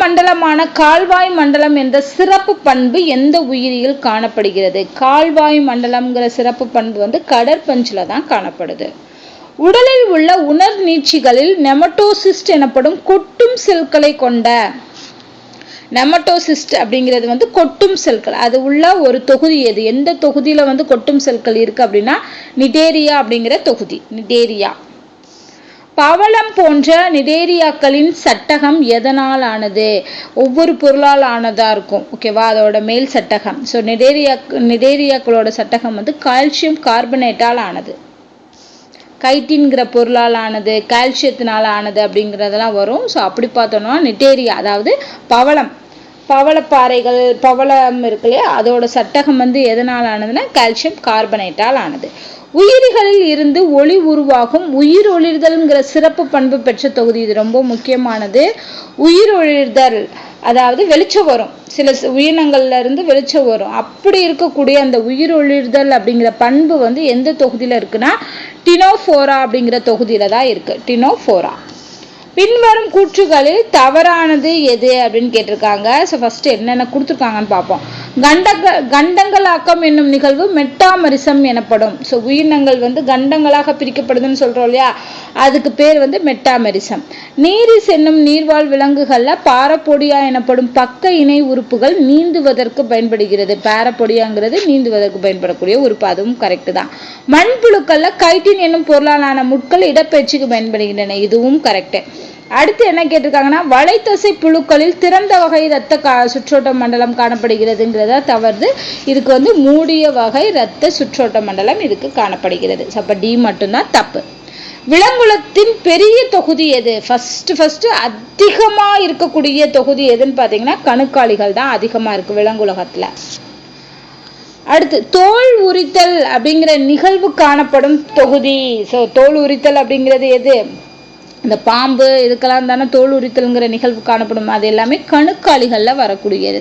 மண்டலமான கால்வாய் மண்டலம் என்ற சிறப்பு பண்பு எந்த உயிரியில் காணப்படுகிறது? கால்வாய் மண்டலம்ங்கிற சிறப்பு பண்பு வந்து கடற்பஞ்சுல தான் காணப்படுது. உடலில் உள்ள உணர் நீட்சிகளில் நெமட்டோசிஸ்ட் எனப்படும் கொட்டும் செல்களை கொண்ட நெமட்டோசிஸ்ட் அப்படிங்கிறது வந்து கொட்டும் செல்கள், அது உள்ள ஒரு தொகுதி எது? எந்த தொகுதியில வந்து கொட்டும் செல்கள் இருக்கு அப்படின்னா நிடேரியா அப்படிங்கிற தொகுதி. நிடேரியா. பவளம் போன்ற நிடேரியாக்களின் சட்டகம் எதனால் ஆனது? ஒவ்வொரு பொருளால் ஆனதா இருக்கும். ஓகேவா? அதோட மேல் சட்டகம். ஸோ நிடேரியாக்களோட சட்டகம் வந்து கால்சியம் கார்பனேட்டால் ஆனது. கைட்டின்கிற பொருளால் ஆனது, கால்சியத்தினால ஆனது அப்படிங்கிறதெல்லாம் வரும். ஸோ அப்படி பார்த்தோம்னா நிடேரியா, அதாவது பவளப்பாறைகள், பவளம் இருக்கு இல்லையா, அதோட சட்டகம் வந்து எதனால் ஆனதுன்னா கால்சியம் கார்பனேட்டால் ஆனது. உயிரிகளில் இருந்து ஒளி உருவாகும் உயிர் ஒளிர்தல்ங்கிற சிறப்பு பண்பு பெற்ற தொகுதி. இது ரொம்ப முக்கியமானது. உயிர் ஒளிர்தல், அதாவது வெளிச்சம் வரும், சில உயிரினங்கள்ல இருந்து வெளிச்சம் வரும். அப்படி இருக்கக்கூடிய அந்த உயிர் ஒளிர்தல் அப்படிங்கிற பண்பு வந்து எந்த தொகுதியில இருக்குன்னா டினோஃபோரா அப்படிங்கிற தொகுதியில தான் இருக்கு. டினோஃபோரா. பின்வரும் கூற்றுகளில் தவறானது எது அப்படின்னு கேட்டிருக்காங்க. ஸோ ஃபர்ஸ்ட் என்னென்ன கொடுத்துருக்காங்கன்னு பார்ப்போம். கண்டங்களாக்கம் என்னும் நிகழ்வு மெட்டாமரிசம் எனப்படும். ஸோ உயிரினங்கள் வந்து கண்டங்களாக பிரிக்கப்படுதுன்னு சொல்றோம் இல்லையா, அதுக்கு பேர் வந்து மெட்டாமரிசம். நீரிஸ் என்னும் நீர்வாழ் விலங்குகள்ல பாரப்பொடியா எனப்படும் பக்க இணை உறுப்புகள் நீந்துவதற்கு பயன்படுகிறது. பாரப்பொடியாங்கிறது நீந்துவதற்கு பயன்படக்கூடிய உறுப்பு, அதுவும் கரெக்ட் தான். மண்புழுக்கள்ல கைட்டின் என்னும் பொருளாலான முட்கள் இடப்பெயர்ச்சிக்கு பயன்படுகின்றன, இதுவும் கரெக்ட். அடுத்து என்ன கேட்டிருக்காங்கன்னா வளைத்தசை புழுக்களில் திறந்த வகை இரத்த சுற்றோட்ட மண்டலம் காணப்படுகிறதுங்கிறத தவறு. இதுக்கு வந்து மூடிய வகை இரத்த சுற்றோட்ட மண்டலம் இதுக்கு காணப்படுகிறது. அப்ப டி மட்டும்தான் தப்பு. விலங்குலத்தின் பெரிய தொகுதி எது? ஃபர்ஸ்ட் அதிகமா இருக்கக்கூடிய தொகுதி எதுன்னு பாத்தீங்கன்னா கணுக்காலிகள் தான் அதிகமா இருக்கு விலங்குலகத்துல. அடுத்து தோல் உரித்தல் அப்படிங்கிற நிகழ்வு காணப்படும் தொகுதி. ஸோ தோல் உரித்தல் அப்படிங்கிறது எது? இந்த பாம்பு இதுக்கெல்லாம் தானே தோல் உரித்தல்ங்கிற நிகழ்வு காணப்படும். அது எல்லாமே கணுக்காலிகள்ல வரக்கூடியது.